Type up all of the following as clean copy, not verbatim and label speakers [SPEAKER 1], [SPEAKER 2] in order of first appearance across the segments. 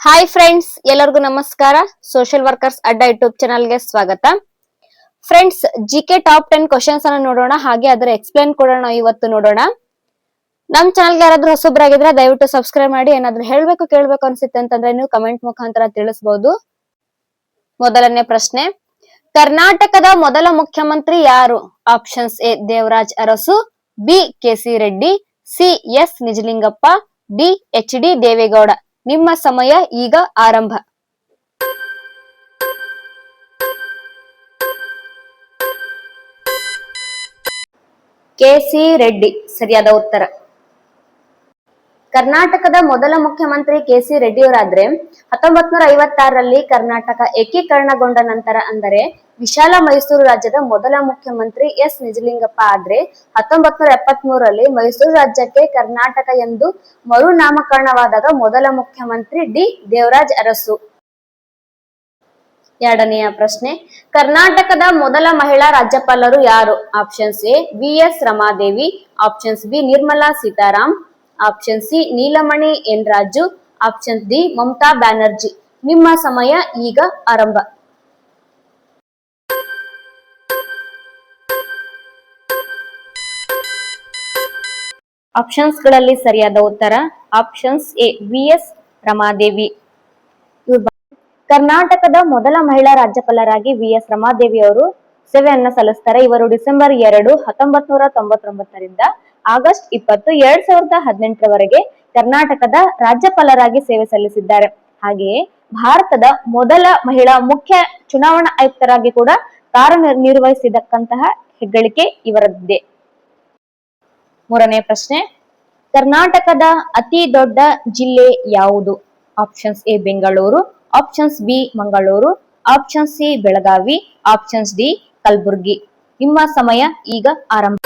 [SPEAKER 1] Hi friends, ಎಲ್ಲರಿಗೂ ನಮಸ್ಕಾರ. Social workers ಅಡ್ಡ ಯೂಟ್ಯೂಬ್ ಚಾನಲ್ಗೆ ಸ್ವಾಗತ. ಫ್ರೆಂಡ್ಸ್, ಜಿಕೆ ಟಾಪ್ 10 ಕ್ವಶನ್ಸ್ ಅನ್ನು ನೋಡೋಣ, ಹಾಗೆ ಅದರ ಎಕ್ಸ್ಪ್ಲೇನ್ ಕೂಡ ನಾವು ಇವತ್ತು ನೋಡೋಣ. ನಮ್ ಚಾನಲ್ಗೆ ಯಾರಾದ್ರೂ ಹೊಸಬ್ರಾಗಿದ್ರೆ ದಯವಿಟ್ಟು ಸಬ್ಸ್ಕ್ರೈಬ್ ಮಾಡಿ. ಏನಾದ್ರೂ ಕೇಳ್ಬೇಕು ಅನ್ಸುತ್ತೆ ಅಂತಂದ್ರೆ ನೀವು ಕಮೆಂಟ್ ಮುಖಾಂತರ ತಿಳಿಸಬಹುದು. ಮೊದಲನೇ ಪ್ರಶ್ನೆ, ಕರ್ನಾಟಕದ ಮೊದಲ ಮುಖ್ಯಮಂತ್ರಿ ಯಾರು? Options A Devaraj Urs, B K C Reddy, C S Nijalingappa, D H D Deve Gowda. ನಿಮ್ಮ ಸಮಯ ಈಗ ಆರಂಭ. ಕೆಸಿ ರೆಡ್ಡಿ ಸರಿಯಾದ ಉತ್ತರ. ಕರ್ನಾಟಕದ ಮೊದಲ ಮುಖ್ಯಮಂತ್ರಿ ಕೆಸಿ ರೆಡ್ಡಿಯವರಾದ್ರೆ 1956ರಲ್ಲಿ ಕರ್ನಾಟಕ ಏಕೀಕರಣಗೊಂಡ ನಂತರ, ಅಂದರೆ ವಿಶಾಲ ಮೈಸೂರು ರಾಜ್ಯದ ಮೊದಲ ಮುಖ್ಯಮಂತ್ರಿ ಎಸ್ ನಿಜಲಿಂಗಪ್ಪ ಆದ್ರೆ 1973ರಲ್ಲಿ ಮೈಸೂರು ರಾಜ್ಯಕ್ಕೆ ಕರ್ನಾಟಕ ಎಂದು ಮರುನಾಮಕರಣವಾದಾಗ ಮೊದಲ ಮುಖ್ಯಮಂತ್ರಿ ಡಿ ದೇವರಾಜ್ ಅರಸು. ಎರಡನೆಯ ಪ್ರಶ್ನೆ, ಕರ್ನಾಟಕದ ಮೊದಲ ಮಹಿಳಾ ರಾಜ್ಯಪಾಲರು ಯಾರು? Options A V S Ramadevi, options B Nirmala Sitaram, option C Neelamani N Raju, option D Mamata Banerjee. ನಿಮ್ಮ ಸಮಯ ಈಗ ಆರಂಭ. ಆಪ್ಷನ್ಸ್ ಗಳಲ್ಲಿ ಸರಿಯಾದ ಉತ್ತರ options A V S Ramadevi. ಕರ್ನಾಟಕದ ಮೊದಲ ಮಹಿಳಾ ರಾಜ್ಯಪಾಲರಾಗಿ ವಿ ಎಸ್ ರಮಾದೇವಿ ಅವರು ಸೇವೆಯನ್ನ ಸಲ್ಲಿಸ್ತಾರೆ. ಇವರು ಡಿಸೆಂಬರ್ 2, 1999ರಿಂದ ಆಗಸ್ಟ್ 20, 2018ರವರೆಗೆ ಕರ್ನಾಟಕದ ರಾಜ್ಯಪಾಲರಾಗಿ ಸೇವೆ ಸಲ್ಲಿಸಿದ್ದಾರೆ. ಹಾಗೆಯೇ ಭಾರತದ ಮೊದಲ ಮಹಿಳಾ ಮುಖ್ಯ ಚುನಾವಣಾ ಆಯುಕ್ತರಾಗಿ ಕೂಡ ಕಾರ್ಯನಿರ್ವಹಿಸಿದಕ್ಕಂತಹ ಹೆಗ್ಗಳಿಕೆ ಇವರದ್ದಿದೆ. ಮೂರನೇ ಪ್ರಶ್ನೆ, ಕರ್ನಾಟಕದ ಅತಿ ದೊಡ್ಡ ಜಿಲ್ಲೆ ಯಾವುದು? Options A Bengaluru, options B Mangaluru, option C Belagavi, options D Kalaburagi. ನಿಮ್ಮ ಸಮಯ ಈಗ ಆರಂಭ.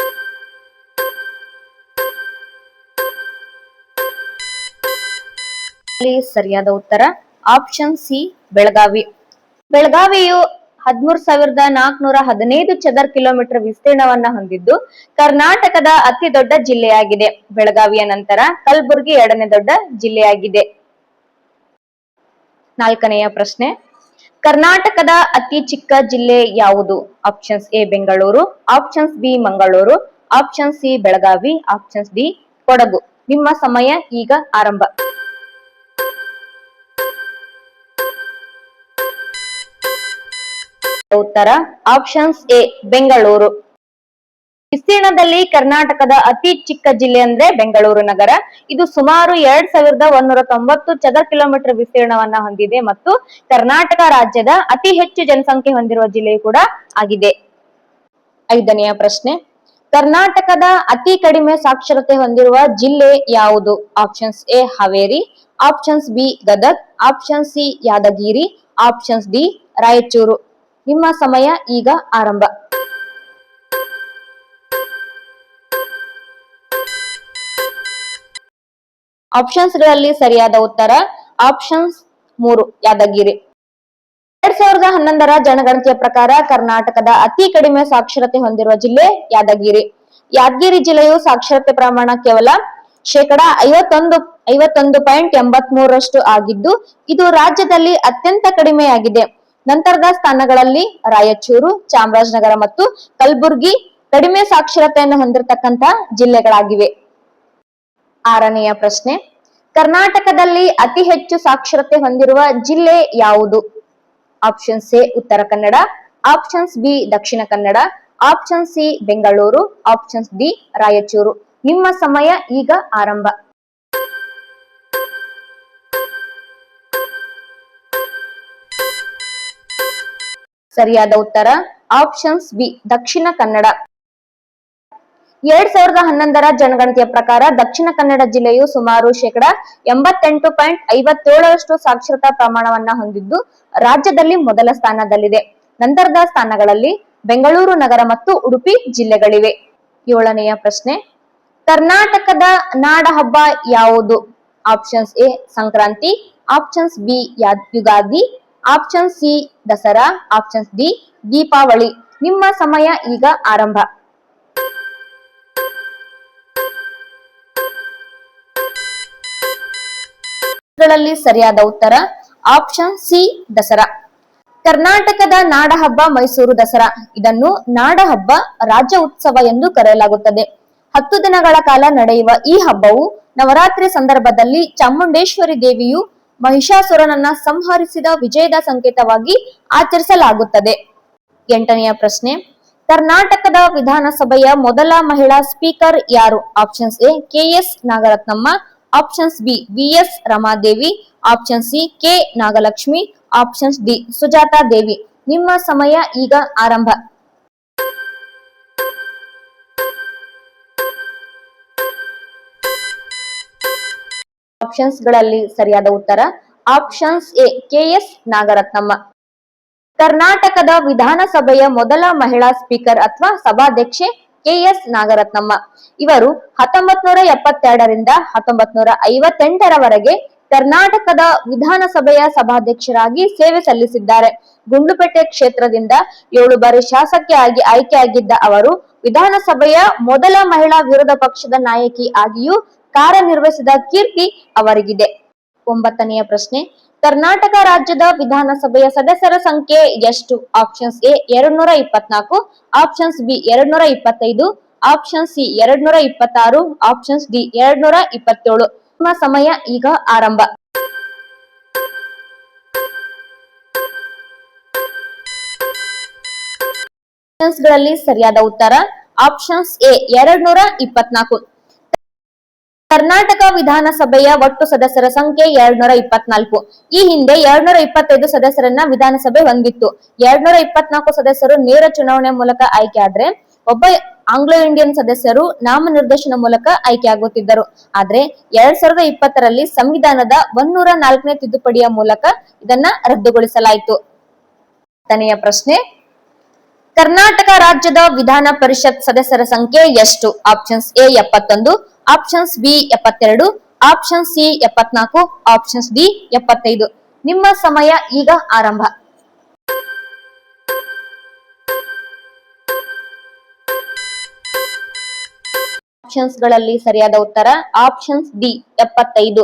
[SPEAKER 1] ಸರಿಯಾದ ಉತ್ತರ ಆಪ್ಷನ್ ಸಿ ಬೆಳಗಾವಿ. ಬೆಳಗಾವಿಯು 13,415 ಚದರ ಕಿಲೋಮೀಟರ್ ವಿಸ್ತೀರ್ಣವನ್ನ ಹೊಂದಿದ್ದು ಕರ್ನಾಟಕದ ಅತಿ ದೊಡ್ಡ ಜಿಲ್ಲೆಯಾಗಿದೆ. ಬೆಳಗಾವಿಯ ನಂತರ ಕಲಬುರ್ಗಿ ಎರಡನೇ ದೊಡ್ಡ ಜಿಲ್ಲೆಯಾಗಿದೆ. ನಾಲ್ಕನೆಯ ಪ್ರಶ್ನೆ, ಕರ್ನಾಟಕದ ಅತಿ ಚಿಕ್ಕ ಜಿಲ್ಲೆ ಯಾವುದು? Options A Bengaluru, options B Mangaluru, option C Belagavi, options D Kodagu. ನಿಮ್ಮ ಸಮಯ ಈಗ ಆರಂಭ. ಉತ್ತರ ಆಪ್ಷನ್ಸ್ ಎ ಬೆಂಗಳೂರು. ವಿಸ್ತೀರ್ಣದಲ್ಲಿ ಕರ್ನಾಟಕದ ಅತಿ ಚಿಕ್ಕ ಜಿಲ್ಲೆ ಅಂದ್ರೆ ಬೆಂಗಳೂರು ನಗರ. ಇದು ಸುಮಾರು 2,190 ಚದರ ಕಿಲೋಮೀಟರ್ ವಿಸ್ತೀರ್ಣವನ್ನ ಹೊಂದಿದೆ ಮತ್ತು ಕರ್ನಾಟಕ ರಾಜ್ಯದ ಅತಿ ಹೆಚ್ಚು ಜನಸಂಖ್ಯೆ ಹೊಂದಿರುವ ಜಿಲ್ಲೆಯು ಕೂಡ ಆಗಿದೆ. ಐದನೆಯ ಪ್ರಶ್ನೆ, ಕರ್ನಾಟಕದ ಅತಿ ಕಡಿಮೆ ಸಾಕ್ಷರತೆ ಹೊಂದಿರುವ ಜಿಲ್ಲೆ ಯಾವುದು? Options A Haveri, options B Gadag, option C Yadgir, options D Raichur. ನಿಮ್ಮ ಸಮಯ ಈಗ ಆರಂಭ. ಆಪ್ಷನ್ಸ್ ಗಳಲ್ಲಿ ಸರಿಯಾದ ಉತ್ತರ ಆಪ್ಷನ್ಸ್ 3 ಯಾದಗಿರಿ. 2011ರ ಜನಗಣತಿಯ ಪ್ರಕಾರ ಕರ್ನಾಟಕದ ಅತಿ ಕಡಿಮೆ ಸಾಕ್ಷರತೆ ಹೊಂದಿರುವ ಜಿಲ್ಲೆ ಯಾದಗಿರಿ. ಯಾದಗಿರಿ ಜಿಲ್ಲೆಯು ಸಾಕ್ಷರತೆ ಪ್ರಮಾಣ ಕೇವಲ 51.83% ಆಗಿದ್ದು ಇದು ರಾಜ್ಯದಲ್ಲಿ ಅತ್ಯಂತ ಕಡಿಮೆಯಾಗಿದೆ. ನಂತರದ ಸ್ಥಾನಗಳಲ್ಲಿ ರಾಯಚೂರು, ಚಾಮರಾಜನಗರ ಮತ್ತು ಕಲಬುರ್ಗಿ ಕಡಿಮೆ ಸಾಕ್ಷರತೆಯನ್ನು ಹೊಂದಿರತಕ್ಕಂತ ಜಿಲ್ಲೆಗಳಾಗಿವೆ. ಆರನೆಯ ಪ್ರಶ್ನೆ, ಕರ್ನಾಟಕದಲ್ಲಿ ಅತಿ ಹೆಚ್ಚು ಸಾಕ್ಷರತೆ ಹೊಂದಿರುವ ಜಿಲ್ಲೆ ಯಾವುದು? Options A Uttara Kannada, options B Dakshina Kannada, option C Bengaluru, options D Raichur. ನಿಮ್ಮ ಸಮಯ ಈಗ ಆರಂಭ. ಸರಿಯಾದ ಉತ್ತರ ಆಪ್ಷನ್ಸ್ ಬಿ ದಕ್ಷಿಣ ಕನ್ನಡ. 2011ರ ಜನಗಣತಿಯ ಪ್ರಕಾರ ದಕ್ಷಿಣ ಕನ್ನಡ ಜಿಲ್ಲೆಯು ಸುಮಾರು 88.57% ಸಾಕ್ಷರತಾ ಪ್ರಮಾಣವನ್ನ ಹೊಂದಿದ್ದು ರಾಜ್ಯದಲ್ಲಿ ಮೊದಲ ಸ್ಥಾನದಲ್ಲಿದೆ. ನಂತರದ ಸ್ಥಾನಗಳಲ್ಲಿ ಬೆಂಗಳೂರು ನಗರ ಮತ್ತು ಉಡುಪಿ ಜಿಲ್ಲೆಗಳಿವೆ. ಏಳನೆಯ ಪ್ರಶ್ನೆ, ಕರ್ನಾಟಕದ ನಾಡ ಹಬ್ಬ ಯಾವುದು? Options A Sankranti, options B Ugadi, option C Dasara, options D Deepavali. ನಿಮ್ಮ ಸಮಯ ಈಗ ಆರಂಭ. ಗಳಲ್ಲಿ ಸರಿಯಾದ ಉತ್ತರ ಆಪ್ಷನ್ ಸಿ ದಸರಾ. ಕರ್ನಾಟಕದ ನಾಡಹಬ್ಬ ಮೈಸೂರು ದಸರಾ. ಇದನ್ನು ನಾಡಹಬ್ಬ, ರಾಜ್ಯ ಉತ್ಸವ ಎಂದು ಕರೆಯಲಾಗುತ್ತದೆ. 10 ದಿನಗಳ ಕಾಲ ನಡೆಯುವ ಈ ಹಬ್ಬವು ನವರಾತ್ರಿ ಸಂದರ್ಭದಲ್ಲಿ ಚಾಮುಂಡೇಶ್ವರಿ ದೇವಿಯು ಮಹಿಷಾಸುರನನ್ನ ಸಂಹರಿಸಿದ ವಿಜಯದ ಸಂಕೇತವಾಗಿ ಆಚರಿಸಲಾಗುತ್ತದೆ. 8ನೆಯ ಪ್ರಶ್ನೆ, ಕರ್ನಾಟಕದ ವಿಧಾನಸಭೆಯ ಮೊದಲ ಮಹಿಳಾ ಸ್ಪೀಕರ್ ಯಾರು? Options A K S. Nagarathnamma, options B V S. Ramadevi, option C K. Nagalakshmi, options D Sujata Devi. ನಿಮ್ಮ ಸಮಯ ಈಗ ಆರಂಭ. ಆಪ್ಷನ್ಸ್ ಗಳಲ್ಲಿ ಸರಿಯಾದ ಉತ್ತರ ಆಪ್ಷನ್ಸ್ ಎ ಕೆ.ಎಸ್. ನಾಗರತ್ನಮ್ಮ. ಕರ್ನಾಟಕದ ವಿಧಾನಸಭೆಯ ಮೊದಲ ಮಹಿಳಾ ಸ್ಪೀಕರ್ ಅಥವಾ ಸಭಾಧ್ಯಕ್ಷೆ ಕೆ.ಎಸ್. ನಾಗರತ್ನಮ್ಮ. ಇವರು 1972ರಿಂದ 1958ರವರೆಗೆ ಕರ್ನಾಟಕದ ವಿಧಾನಸಭೆಯ ಸಭಾಧ್ಯಕ್ಷರಾಗಿ ಸೇವೆ ಸಲ್ಲಿಸಿದ್ದಾರೆ. ಗುಂಡ್ಲುಪೇಟೆ ಕ್ಷೇತ್ರದಿಂದ 7 ಬಾರಿ ಶಾಸಕಿಯಾಗಿ ಆಯ್ಕೆಯಾಗಿದ್ದ ಅವರು ವಿಧಾನಸಭೆಯ ಮೊದಲ ಮಹಿಳಾ ವಿರೋಧ ಪಕ್ಷದ ನಾಯಕಿ ಆಗಿಯೂ ಕಾರ್ಯನಿರ್ವಹಿಸಿದ ಕೀರ್ತಿ ಅವರಿಗಿದೆ. 9ನೆಯ ಪ್ರಶ್ನೆ, ಕರ್ನಾಟಕ ರಾಜ್ಯದ ವಿಧಾನಸಭೆಯ ಸದಸ್ಯರ ಸಂಖ್ಯೆ ಎಷ್ಟು? Options A 224, options B 225, option C 226, options D 227. ನಿಮ್ಮ ಸಮಯ ಈಗ ಆರಂಭ. ಆಪ್ಷನ್ಸ್ ಗಳಲ್ಲಿ ಸರಿಯಾದ ಉತ್ತರ ಆಪ್ಷನ್ಸ್ ಎ 224. ಕರ್ನಾಟಕ ವಿಧಾನಸಭೆಯ ಒಟ್ಟು ಸದಸ್ಯರ ಸಂಖ್ಯೆ 224. ಈ ಹಿಂದೆ 225 ಸದಸ್ಯರನ್ನ ವಿಧಾನಸಭೆ ಹೊಂದಿತ್ತು. 224 ಸದಸ್ಯರು ನೇರ ಚುನಾವಣೆ ಮೂಲಕ ಆಯ್ಕೆ ಆದ್ರೆ ಒಬ್ಬ ಆಂಗ್ಲೋ ಇಂಡಿಯನ್ ಸದಸ್ಯರು ನಾಮನಿರ್ದೇಶನ ಮೂಲಕ ಆಯ್ಕೆಯಾಗುತ್ತಿದ್ದರು. ಆದ್ರೆ 2020ರಲ್ಲಿ ಸಂವಿಧಾನದ 104ನೇ ತಿದ್ದುಪಡಿಯ ಮೂಲಕ ಇದನ್ನ ರದ್ದುಗೊಳಿಸಲಾಯಿತು. 10ನೆಯ ಪ್ರಶ್ನೆ, ಕರ್ನಾಟಕ ರಾಜ್ಯದ ವಿಧಾನ ಪರಿಷತ್ ಸದಸ್ಯರ ಸಂಖ್ಯೆ ಎಷ್ಟು? Options A 71, options B 72, option C 74, options D 75. ನಿಮ್ಮ ಸಮಯ ಈಗ ಆರಂಭ. ಆಪ್ಷನ್ಸ್ ಗಳಲ್ಲಿ ಸರಿಯಾದ ಉತ್ತರ ಆಪ್ಷನ್ಸ್ ಡಿ 75.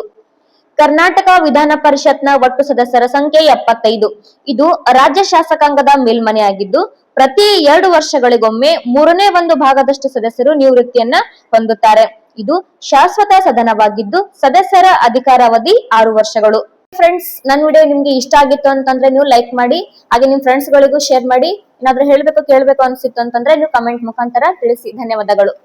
[SPEAKER 1] ಕರ್ನಾಟಕ ವಿಧಾನ ಪರಿಷತ್ನ ಒಟ್ಟು ಸದಸ್ಯರ ಸಂಖ್ಯೆ 75. ಇದು ರಾಜ್ಯ ಶಾಸಕಾಂಗದ ಮೇಲ್ಮನೆಯಾಗಿದ್ದು ಪ್ರತಿ 2 ವರ್ಷಗಳಿಗೊಮ್ಮೆ 1/3 ಭಾಗದಷ್ಟು ಸದಸ್ಯರು ನಿವೃತ್ತಿಯನ್ನ ಹೊಂದುತ್ತಾರೆ. ಇದು ಶಾಶ್ವತ ಸದನವಾಗಿದ್ದು ಸದಸ್ಯರ ಅಧಿಕಾರಾವಧಿ 6 ವರ್ಷಗಳು. ಫ್ರೆಂಡ್ಸ್, ನನ್ನ ವಿಡಿಯೋ ನಿಮ್ಗೆ ಇಷ್ಟ ಆಗಿತ್ತು ಅಂತಂದ್ರೆ ನೀವು ಲೈಕ್ ಮಾಡಿ, ಹಾಗೆ ನಿಮ್ ಫ್ರೆಂಡ್ಸ್ ಗಳಿಗೂ ಶೇರ್ ಮಾಡಿ. ಏನಾದ್ರೂ ಹೇಳ್ಬೇಕು ಕೇಳ್ಬೇಕು ಅನ್ಸಿತ್ತು ಅಂತಂದ್ರೆ ನೀವು ಕಮೆಂಟ್ ಮುಖಾಂತರ ತಿಳಿಸಿ. ಧನ್ಯವಾದಗಳು.